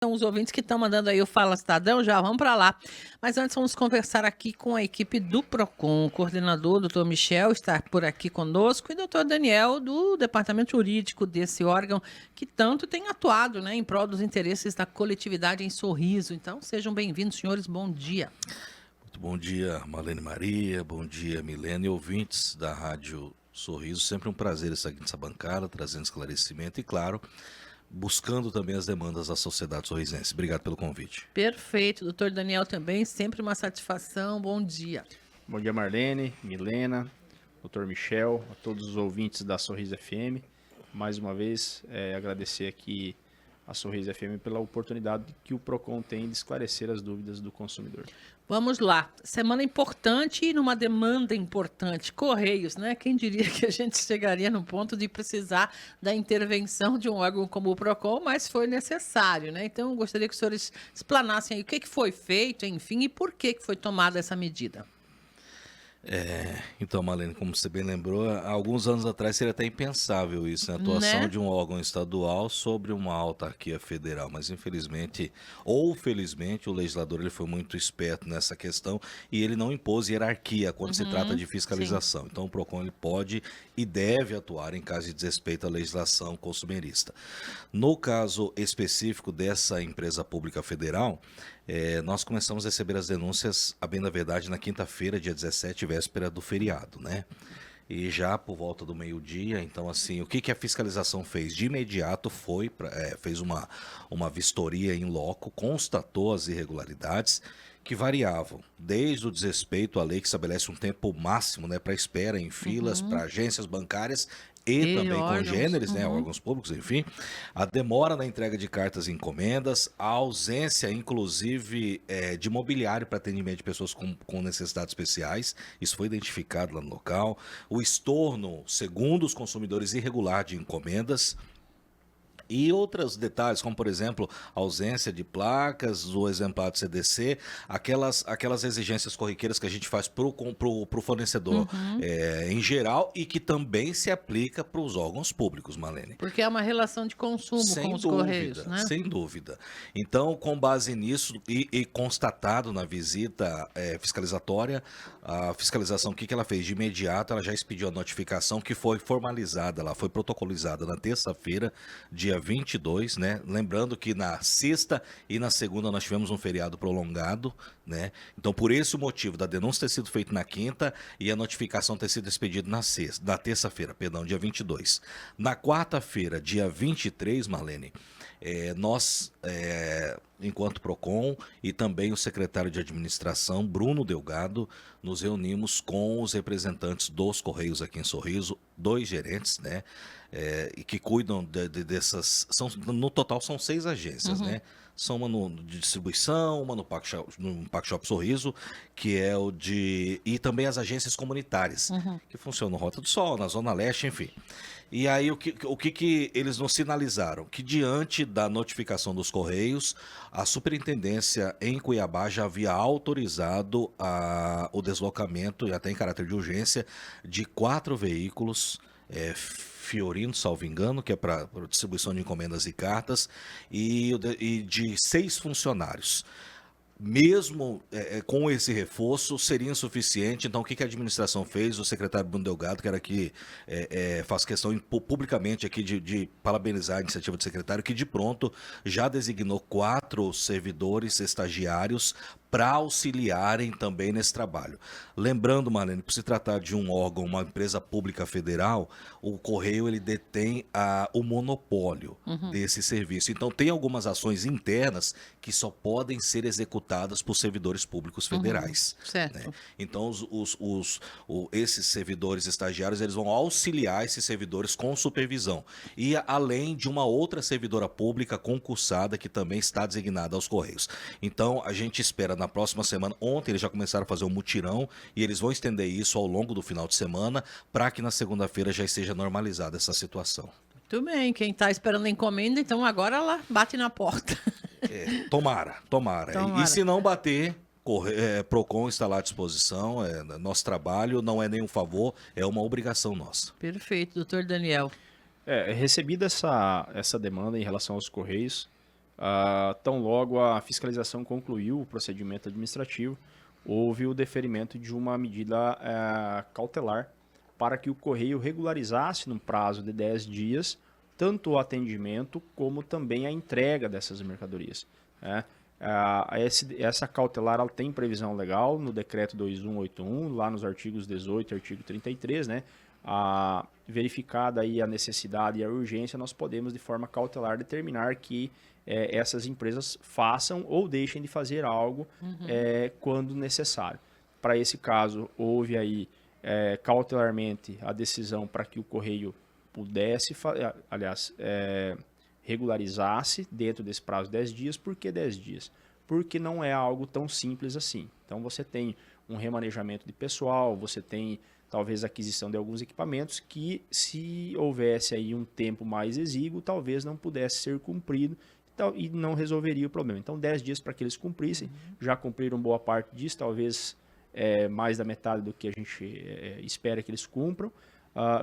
São os ouvintes que estão mandando aí o Fala Cidadão, já vamos para lá. Mas antes vamos conversar aqui com a equipe do PROCON. O coordenador, doutor Michel, está por aqui conosco, e doutor Daniel, do departamento jurídico desse órgão, que tanto tem atuado, né, em prol dos interesses da coletividade em Sorriso. Então, sejam bem-vindos, senhores, bom dia. Muito bom dia, Marlene Maria, bom dia, Milene e ouvintes da Rádio Sorriso. Sempre um prazer estar aqui nessa bancada, trazendo esclarecimento e, claro, buscando também as demandas da sociedade sorrisense. Obrigado pelo convite. Perfeito, doutor Daniel também, sempre uma satisfação, bom dia. Bom dia, Marlene, Milena, doutor Michel, a todos os ouvintes da Sorriso FM. Mais uma vez, agradecer aqui a Sorriso FM pela oportunidade que o PROCON tem de esclarecer as dúvidas do consumidor. Vamos lá, semana importante e numa demanda importante, Correios, né? Quem diria que a gente chegaria no ponto de precisar da intervenção de um órgão como o PROCON, mas foi necessário, né? Então, eu gostaria que os senhores explanassem aí o que foi feito, enfim, e por que foi tomada essa medida. Então, Marlene, como você bem lembrou, há alguns anos atrás seria até impensável isso, né? A atuação Né? de um órgão estadual sobre uma autarquia federal, mas infelizmente, ou felizmente, o legislador ele foi muito esperto nessa questão e ele não impôs hierarquia quando se trata de fiscalização. Então, o PROCON ele pode e deve atuar em caso de desrespeito à legislação consumerista. No caso específico dessa empresa pública federal, nós começamos a receber as denúncias, a bem da verdade, na quinta-feira, dia 17, véspera do feriado, né? E já por volta do meio-dia, então assim, o que a fiscalização fez? De imediato fez uma vistoria em loco, constatou as irregularidades que variavam, desde o desrespeito à lei que estabelece um tempo máximo, né, para espera em filas, para agências bancárias e também órgãos, congêneres, né, órgãos públicos, enfim, a demora na entrega de cartas e encomendas, a ausência, inclusive, de mobiliário para atendimento de pessoas com necessidades especiais, isso foi identificado lá no local, o estorno, segundo os consumidores, irregular de encomendas, e outros detalhes, como por exemplo, a ausência de placas, o exemplar do CDC, aquelas exigências corriqueiras que a gente faz para o fornecedor em geral e que também se aplica para os órgãos públicos, Marlene. Porque é uma relação de consumo com os Correios, né? Sem dúvida. Então, com base nisso e constatado na visita fiscalizatória, a fiscalização, o que ela fez? De imediato, ela já expediu a notificação que foi formalizada, ela foi protocolizada na terça-feira, dia 22, né? Lembrando que na sexta e na segunda nós tivemos um feriado prolongado, né? Então, por esse motivo da denúncia ter sido feita na quinta e a notificação ter sido expedida na terça-feira, perdão, dia 22. Na quarta-feira, dia 23, Marlene, nós, enquanto PROCON e também o secretário de administração, Bruno Delgado, nos reunimos com os representantes dos Correios aqui em Sorriso, 2 gerentes, né? E que cuidam dessas. No total são 6 agências, né? São uma de distribuição, uma no Pac Shop Sorriso, que é o de. E também as agências comunitárias, que funcionam no Rota do Sol, na Zona Leste, enfim. E aí, o que eles nos sinalizaram? Que diante da notificação dos Correios, a superintendência em Cuiabá já havia autorizado o deslocamento, e até em caráter de urgência, de 4 veículos, Fiorino, salvo engano, que é para distribuição de encomendas e cartas, e de 6 funcionários. Mesmo com esse reforço, seria insuficiente. Então, o que a administração fez? O secretário Bruno Delgado, que era aqui, faz questão publicamente aqui de parabenizar a iniciativa do secretário, que de pronto já designou 4 servidores estagiários para auxiliarem também nesse trabalho. Lembrando, Marlene, por se tratar de um órgão, uma empresa pública federal, o Correio ele detém o monopólio desse serviço. Então, tem algumas ações internas que só podem ser executadas por servidores públicos federais. Certo. Né? Então, esses servidores estagiários eles vão auxiliar esses servidores com supervisão. E além de uma outra servidora pública concursada que também está designada aos Correios. Então, a gente espera na próxima semana. Ontem eles já começaram a fazer um mutirão e eles vão estender isso ao longo do final de semana para que na segunda-feira já esteja normalizada essa situação. Muito bem, quem está esperando a encomenda, então agora ela bate na porta. Tomara. E se não bater, PROCON está lá à disposição. Nosso trabalho não é nenhum favor, é uma obrigação nossa. Perfeito, doutor Daniel. Recebida essa demanda em relação aos Correios, Tão logo a fiscalização concluiu o procedimento administrativo, houve o deferimento de uma medida cautelar para que o Correio regularizasse no prazo de 10 dias tanto o atendimento como também a entrega dessas mercadorias. Essa cautelar ela tem previsão legal no decreto 2181, lá nos artigos 18 e artigo 33, né? Verificada aí a necessidade e a urgência, nós podemos de forma cautelar determinar que essas empresas façam ou deixem de fazer algo quando necessário. Para esse caso, houve aí cautelarmente a decisão para que o Correio pudesse, regularizasse dentro desse prazo de 10 dias. Por que 10 dias? Porque não é algo tão simples assim. Então você tem um remanejamento de pessoal, você tem talvez a aquisição de alguns equipamentos que, se houvesse aí um tempo mais exíguo, talvez não pudesse ser cumprido e não resolveria o problema. Então 10 dias para que eles cumprissem, já cumpriram boa parte disso, talvez mais da metade do que a gente espera que eles cumpram,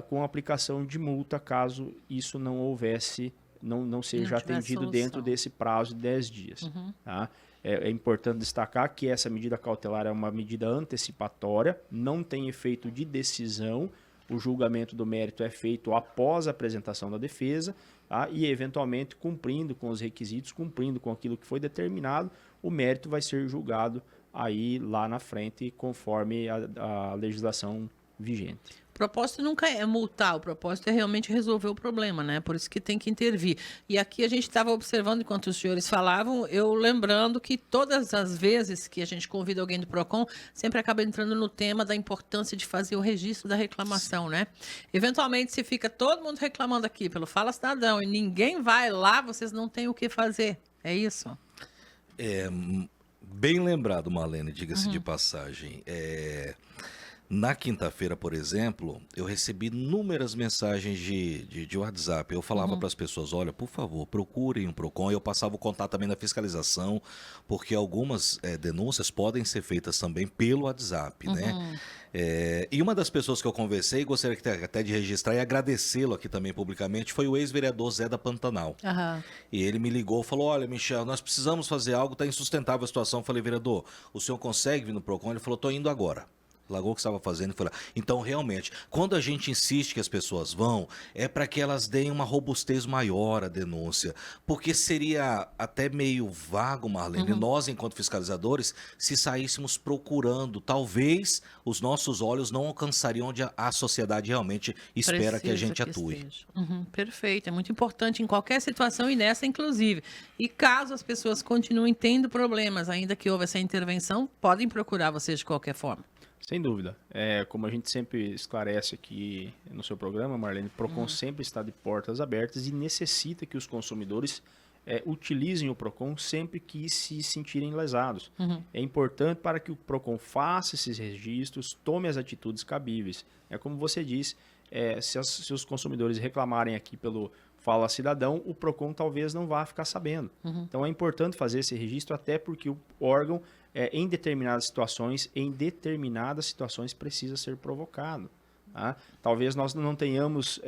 com a aplicação de multa caso isso não houvesse, não seja atendido solução dentro desse prazo de 10 dias. Tá? É importante destacar que essa medida cautelar é uma medida antecipatória, não tem efeito de decisão, o julgamento do mérito é feito após a apresentação da defesa, tá? E eventualmente cumprindo com os requisitos, cumprindo com aquilo que foi determinado, o mérito vai ser julgado aí lá na frente conforme a legislação vigente. O propósito nunca é multar, o propósito é realmente resolver o problema, né? Por isso que tem que intervir. E aqui a gente estava observando, enquanto os senhores falavam, eu lembrando que todas as vezes que a gente convida alguém do PROCON, sempre acaba entrando no tema da importância de fazer o registro da reclamação, né? Eventualmente, se fica todo mundo reclamando aqui pelo Fala Cidadão e ninguém vai lá, vocês não têm o que fazer. É isso? Bem lembrado, Marlene, diga-se de passagem. Na quinta-feira, por exemplo, eu recebi inúmeras mensagens de WhatsApp. Eu falava para as pessoas, olha, por favor, procurem um PROCON. Eu passava o contato também da fiscalização, porque algumas denúncias podem ser feitas também pelo WhatsApp, né? E uma das pessoas que eu conversei, gostaria até de registrar e agradecê-lo aqui também publicamente, foi o ex-vereador Zé da Pantanal. E ele me ligou e falou, olha, Michel, nós precisamos fazer algo, está insustentável a situação. Eu falei, vereador, o senhor consegue vir no PROCON? Ele falou, estou indo agora. Largou o que estava fazendo e foi lá. Então, realmente, quando a gente insiste que as pessoas vão, é para que elas deem uma robustez maior à denúncia. Porque seria até meio vago, Marlene, nós, enquanto fiscalizadores, se saíssemos procurando. Talvez os nossos olhos não alcançariam onde a sociedade realmente espera que a gente atue. Perfeito. É muito importante em qualquer situação e nessa, inclusive. E caso as pessoas continuem tendo problemas, ainda que houve essa intervenção, podem procurar vocês de qualquer forma. Sem dúvida. Como a gente sempre esclarece aqui no seu programa, Marlene, o PROCON sempre está de portas abertas e necessita que os consumidores utilizem o PROCON sempre que se sentirem lesados. É importante para que o PROCON faça esses registros, tome as atitudes cabíveis. É como você disse, se os consumidores reclamarem aqui pelo Fala Cidadão, o PROCON talvez não vá ficar sabendo. Então é importante fazer esse registro, até porque o órgão, em determinadas situações, precisa ser provocado. Tá? Talvez nós não tenhamos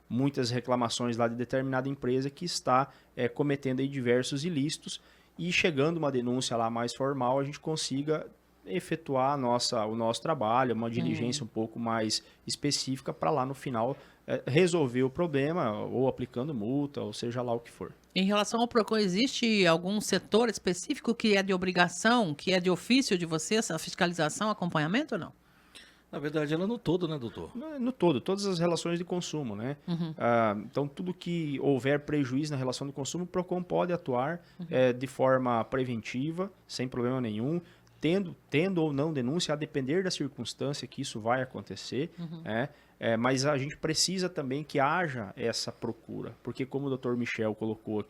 muitas reclamações lá de determinada empresa que está cometendo aí diversos ilícitos, e chegando uma denúncia lá mais formal, a gente consiga efetuar o nosso trabalho, uma diligência um pouco mais específica para lá no final resolver o problema, ou aplicando multa, ou seja lá o que for. Em relação ao PROCON, existe algum setor específico que é de obrigação, que é de ofício de vocês, a fiscalização, acompanhamento ou não? Na verdade, ela é no todo, né, doutor? No todo, todas as relações de consumo, né? Então, tudo que houver prejuízo na relação de consumo, o PROCON pode atuar de forma preventiva, sem problema nenhum, tendo ou não denúncia, a depender da circunstância que isso vai acontecer, mas a gente precisa também que haja essa procura, porque como o Dr. Michel colocou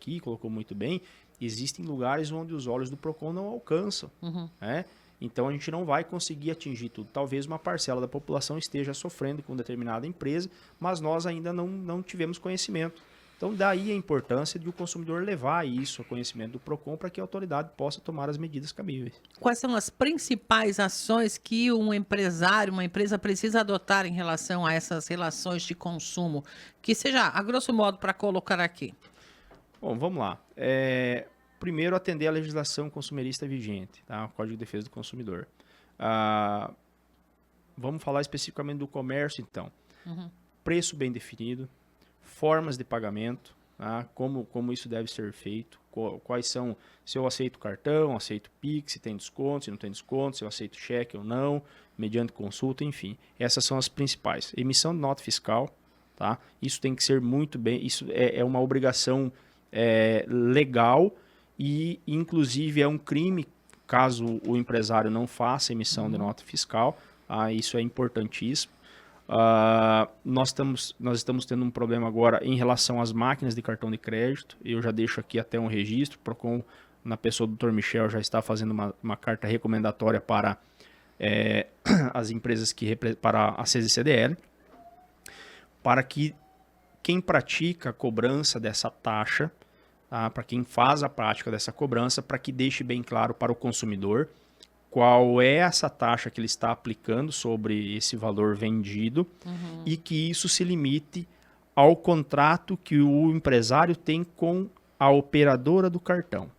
muito bem, existem lugares onde os olhos do PROCON não alcançam, então a gente não vai conseguir atingir tudo. Talvez uma parcela da população esteja sofrendo com determinada empresa, mas nós ainda não tivemos conhecimento. Então, daí a importância de o consumidor levar isso a conhecimento do PROCON para que a autoridade possa tomar as medidas cabíveis. Quais são as principais ações que um empresário, uma empresa precisa adotar em relação a essas relações de consumo? Que seja, a grosso modo, para colocar aqui. Bom, vamos lá. Primeiro, atender a legislação consumerista vigente, tá? O Código de Defesa do Consumidor. Vamos falar especificamente do comércio, então. Preço bem definido, formas de pagamento, tá? Como isso deve ser feito, quais são, se eu aceito cartão, aceito Pix, se tem desconto, se não tem desconto, se eu aceito cheque ou não, mediante consulta, enfim. Essas são as principais. Emissão de nota fiscal, tá? Isso tem que ser muito bem, isso é uma obrigação legal e, inclusive, é um crime caso o empresário não faça emissão de nota fiscal. Isso é importantíssimo. Nós estamos tendo um problema agora em relação às máquinas de cartão de crédito. Eu já deixo aqui até um registro. O Procon, na pessoa do Dr. Michel, já está fazendo uma carta recomendatória para as empresas para a CZCDL, para que quem pratica a cobrança dessa taxa, tá? Para quem faz a prática dessa cobrança, para que deixe bem claro para o consumidor qual é essa taxa que ele está aplicando sobre esse valor vendido e que isso se limite ao contrato que o empresário tem com a operadora do cartão.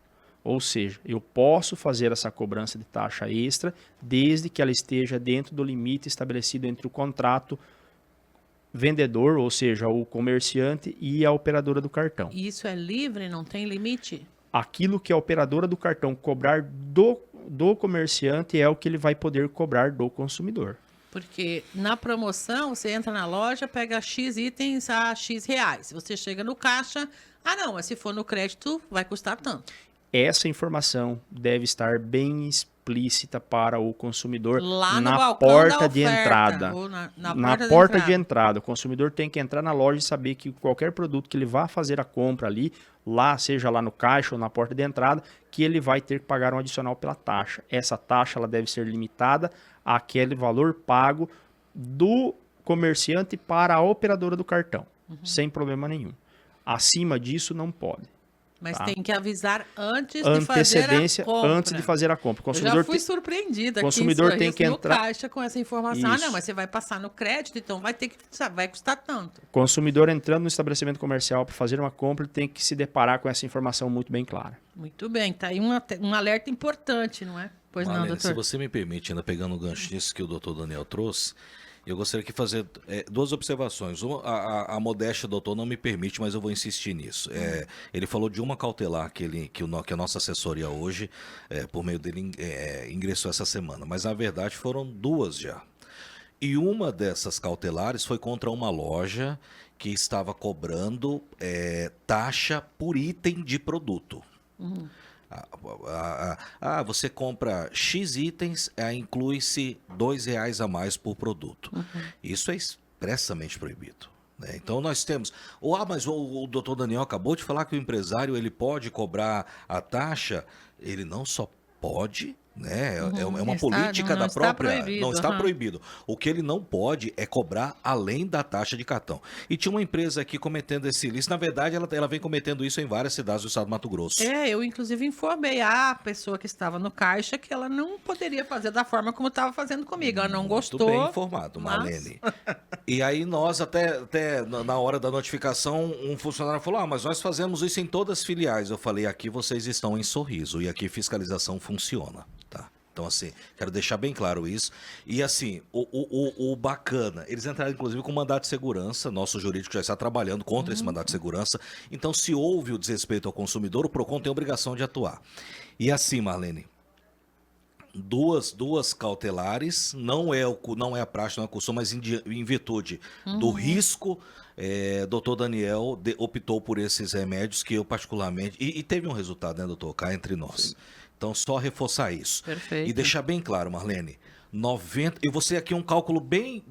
Ou seja, eu posso fazer essa cobrança de taxa extra desde que ela esteja dentro do limite estabelecido entre o contrato vendedor, ou seja, o comerciante, e a operadora do cartão. E isso é livre, não tem limite? Aquilo que a operadora do cartão cobrar do comerciante é o que ele vai poder cobrar do consumidor. Porque na promoção, você entra na loja, pega X itens a X reais. Você chega no caixa, não, mas se for no crédito, vai custar tanto. Essa informação deve estar bem explícita para o consumidor lá no na balcão porta da de oferta, entrada. ou Na porta de entrada. O consumidor tem que entrar na loja e saber que qualquer produto que ele vá fazer a compra ali, seja lá no caixa ou na porta de entrada, que ele vai ter que pagar um adicional pela taxa. Essa taxa ela deve ser limitada àquele valor pago do comerciante para a operadora do cartão, sem problema nenhum. Acima disso, não pode. Mas tá? tem que avisar antes Antecedência de fazer a compra. Antes de fazer a compra. Eu já fui surpreendida aqui consumidor tem que entrar no caixa com essa informação. Não, mas você vai passar no crédito, então vai custar tanto. Consumidor entrando no estabelecimento comercial para fazer uma compra, ele tem que se deparar com essa informação muito bem clara. Muito bem, tá aí um alerta importante, não é? Pois Marlene, não, doutor? se você me permite, ainda pegando o gancho nisso que o doutor Daniel trouxe, eu gostaria de fazer duas observações. A modéstia do doutor não me permite, mas eu vou insistir nisso. Ele falou de uma cautelar que a nossa assessoria hoje, por meio dele, ingressou essa semana. Mas, na verdade, foram duas já. E uma dessas cautelares foi contra uma loja que estava cobrando taxa por item de produto. Você compra X itens, inclui-se R$2 a mais por produto. Isso é expressamente proibido. Né? Então nós temos... mas o doutor Daniel acabou de falar que o empresário ele pode cobrar a taxa. Ele não só pode... Né? É uma política da própria. Não está proibido. O que ele não pode é cobrar além da taxa de cartão. E tinha uma empresa aqui cometendo esse ilícito. Na verdade, ela vem cometendo isso em várias cidades do estado do Mato Grosso. Eu inclusive informei a pessoa que estava no caixa que ela não poderia fazer da forma como estava fazendo comigo. Ela não gostou. Muito bem informado, Marlene. E aí nós até na hora da notificação, um funcionário falou: mas nós fazemos isso em todas as filiais. Eu falei: aqui vocês estão em Sorriso e aqui fiscalização funciona. Tá. Então, assim, quero deixar bem claro isso. E, assim, o bacana, eles entraram, inclusive, com mandato de segurança. Nosso jurídico já está trabalhando contra esse mandato de segurança. Então, se houve o desrespeito ao consumidor, o PROCON tem a obrigação de atuar. E, assim, Marlene, duas cautelares, não é a praxe, não é a costume, mas em virtude do risco, doutor Daniel optou por esses remédios que eu particularmente... E teve um resultado, né, doutor? Cá entre nós. Sim. Então, só reforçar isso. Perfeito. E deixar bem claro, Marlene, e você aqui um cálculo bem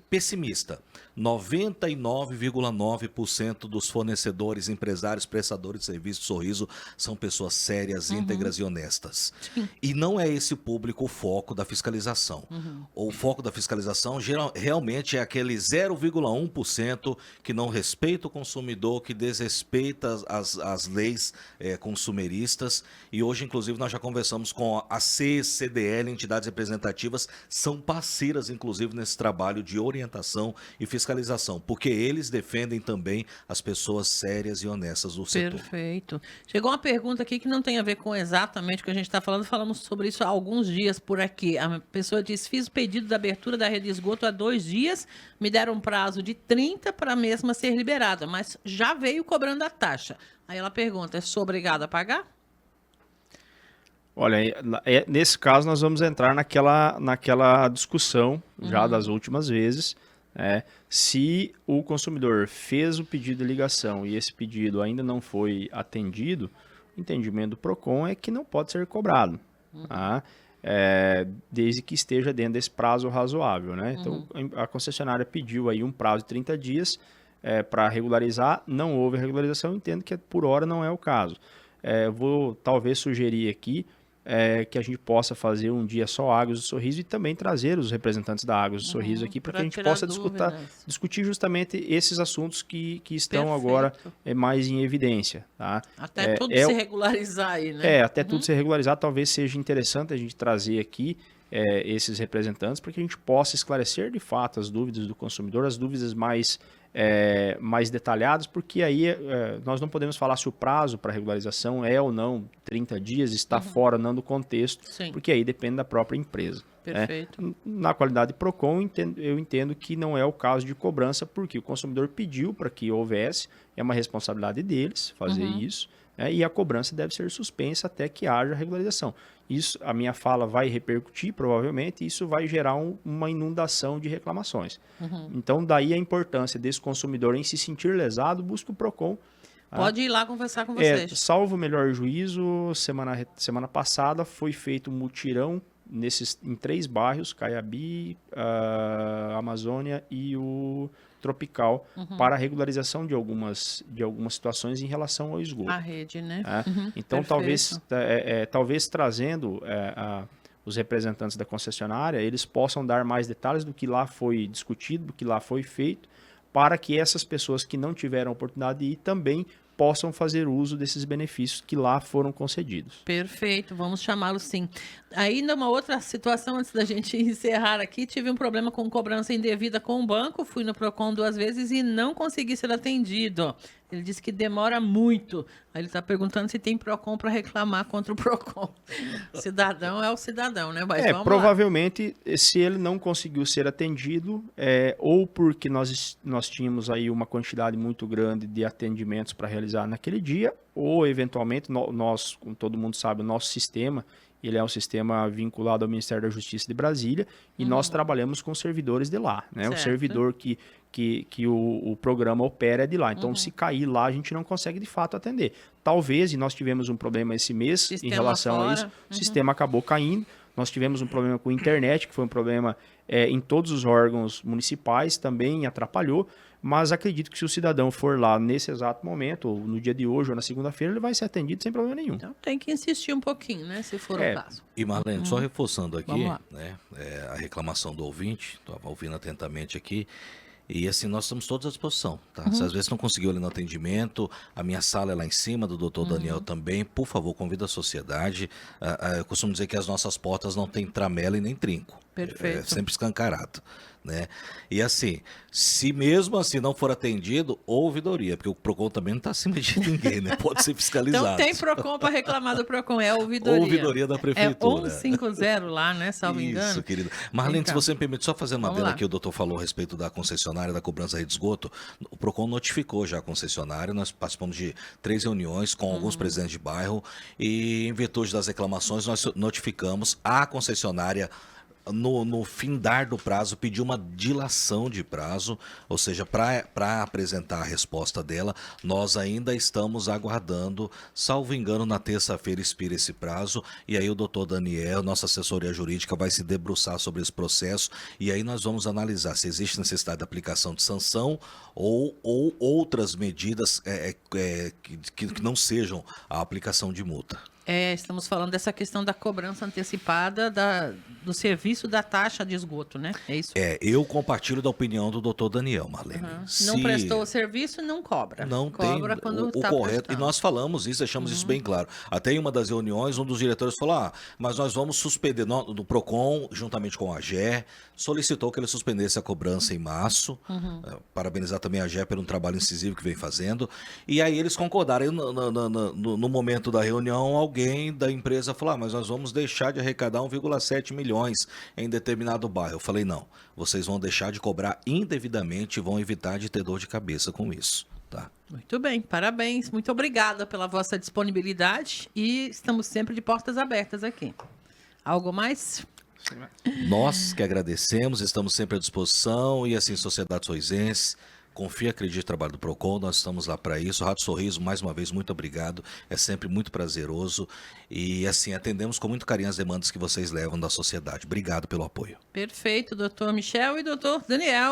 pessimista. 99,9% dos fornecedores, empresários, prestadores de serviço de Sorriso são pessoas sérias, íntegras e honestas. Sim. E não é esse público o foco da fiscalização. O foco da fiscalização realmente é aquele 0,1% que não respeita o consumidor, que desrespeita as leis consumeristas. E hoje hoje, inclusive, nós já conversamos com a CCDL, entidades representativas, são parceiras, inclusive, nesse trabalho de orientação e fiscalização, porque eles defendem também as pessoas sérias e honestas do setor. Perfeito. Chegou uma pergunta aqui que não tem a ver com exatamente o que a gente está falando, falamos sobre isso há alguns dias por aqui. A pessoa diz, fiz o pedido da abertura da rede de esgoto há 2 dias, me deram um prazo de 30 para a mesma ser liberada, mas já veio cobrando a taxa. Aí ela pergunta, sou obrigada a pagar? Olha, nesse caso nós vamos entrar naquela discussão já das últimas vezes. Se o consumidor fez o pedido de ligação e esse pedido ainda não foi atendido, o entendimento do PROCON é que não pode ser cobrado, tá? Desde que esteja dentro desse prazo razoável, né? Então, a concessionária pediu aí um prazo de 30 dias para regularizar, não houve regularização, entendo que por hora não é o caso. Vou talvez sugerir aqui que a gente possa fazer um dia só Águas do Sorriso e também trazer os representantes da Águas do Sorriso aqui para que a gente possa discutir justamente esses assuntos que estão agora mais em evidência. Tá? Até tudo se regularizar aí, né? Até tudo se regularizar, talvez seja interessante a gente trazer aqui esses representantes para que a gente possa esclarecer de fato as dúvidas do consumidor, as dúvidas mais detalhadas, porque aí nós não podemos falar se o prazo para regularização é ou não 30 dias, está fora ou não do contexto, porque aí depende da própria empresa. Perfeito. Na qualidade de PROCON, eu entendo que não é o caso de cobrança, porque o consumidor pediu para que houvesse, é uma responsabilidade deles fazer isso, e a cobrança deve ser suspensa até que haja regularização. Isso, a minha fala vai repercutir, provavelmente, e isso vai gerar uma inundação de reclamações. Então, daí a importância desse consumidor em se sentir lesado, busca o PROCON. Pode ir lá conversar com vocês. Salvo o melhor juízo, semana passada foi feito um mutirão em 3 bairros, Caiabi, Amazônia e o Tropical, para a regularização de algumas situações em relação ao esgoto. A rede, né? Então, talvez trazendo os representantes da concessionária, eles possam dar mais detalhes do que lá foi discutido, do que lá foi feito, para que essas pessoas que não tiveram oportunidade de ir também possam fazer uso desses benefícios que lá foram concedidos. Perfeito, vamos chamá-lo sim. Ainda uma outra situação, antes da gente encerrar aqui, tive um problema com cobrança indevida com o banco, fui no PROCON 2 vezes e não consegui ser atendido. Ele disse que demora muito. Aí ele está perguntando se tem PROCON para reclamar contra o PROCON. Cidadão é o cidadão, né? Mas vamos provavelmente, se ele não conseguiu ser atendido, ou porque nós tínhamos aí uma quantidade muito grande de atendimentos para realizar naquele dia, ou eventualmente, nós, como todo mundo sabe, o nosso sistema, ele é um sistema vinculado ao Ministério da Justiça de Brasília, e nós trabalhamos com servidores de lá, né? O servidor que o programa opera é de lá. Então, se cair lá, a gente não consegue, de fato, atender. Talvez, e nós tivemos um problema esse mês em relação a isso, o sistema acabou caindo. Nós tivemos um problema com a internet, que foi um problema em todos os órgãos municipais, também atrapalhou. Mas acredito que se o cidadão for lá nesse exato momento, ou no dia de hoje, ou na segunda-feira, ele vai ser atendido sem problema nenhum. Então tem que insistir um pouquinho, né? Se for o caso. E Marlene, só reforçando aqui, né, a reclamação do ouvinte, estava ouvindo atentamente aqui, e assim, nós estamos todos à disposição, tá? Se às vezes não conseguiu ali no atendimento, a minha sala é lá em cima, do Dr. Daniel também, por favor, convida a sociedade. Eu costumo dizer que as nossas portas não têm tramela e nem trinco. Perfeito. É sempre escancarado, né? E assim, se mesmo assim não for atendido, ouvidoria, porque o PROCON também não está acima de ninguém, né? Pode ser fiscalizado. Então tem PROCON para reclamar do PROCON, é a ouvidoria. Ouvidoria da prefeitura. É 150 lá, né? Salvo engano. Isso, querido. Marlene, se você me permite, só fazer uma adenda que o doutor falou a respeito da concessionária, da cobrança de esgoto. O PROCON notificou já a concessionária, nós participamos de 3 reuniões com alguns presidentes de bairro e, em virtude das reclamações, nós notificamos a concessionária. No findar do prazo, pediu uma dilação de prazo, ou seja, para apresentar a resposta dela, nós ainda estamos aguardando, salvo engano, na terça-feira expira esse prazo, e aí o doutor Daniel, nossa assessoria jurídica, vai se debruçar sobre esse processo, e aí nós vamos analisar se existe necessidade de aplicação de sanção ou outras medidas que não sejam a aplicação de multa. Estamos falando dessa questão da cobrança antecipada do serviço da taxa de esgoto, né? É isso? Eu compartilho da opinião do doutor Daniel, Marlene. Não prestou o serviço, não cobra. Não cobra tem quando o está correto. E prestando. nós falamos isso, deixamos isso bem claro. Até em uma das reuniões, um dos diretores falou, mas nós vamos suspender, do PROCON, juntamente com a AGE, solicitou que ele suspendesse a cobrança em março. Parabenizar também a AGE pelo trabalho incisivo que vem fazendo. E aí eles concordaram. Aí, no momento da reunião, alguém da empresa falou, mas nós vamos deixar de arrecadar 1,7 milhões em determinado bairro. Eu falei, não, vocês vão deixar de cobrar indevidamente e vão evitar de ter dor de cabeça com isso. Tá? Muito bem, parabéns. Muito obrigada pela vossa disponibilidade e estamos sempre de portas abertas aqui. Algo mais? Nós que agradecemos, estamos sempre à disposição e assim, Sociedade Sorrisense, confia, acredite no trabalho do PROCON, nós estamos lá para isso. Rádio Sorriso, mais uma vez, muito obrigado, é sempre muito prazeroso e assim, atendemos com muito carinho as demandas que vocês levam da sociedade. Obrigado pelo apoio. Perfeito, doutor Michel e doutor Daniel.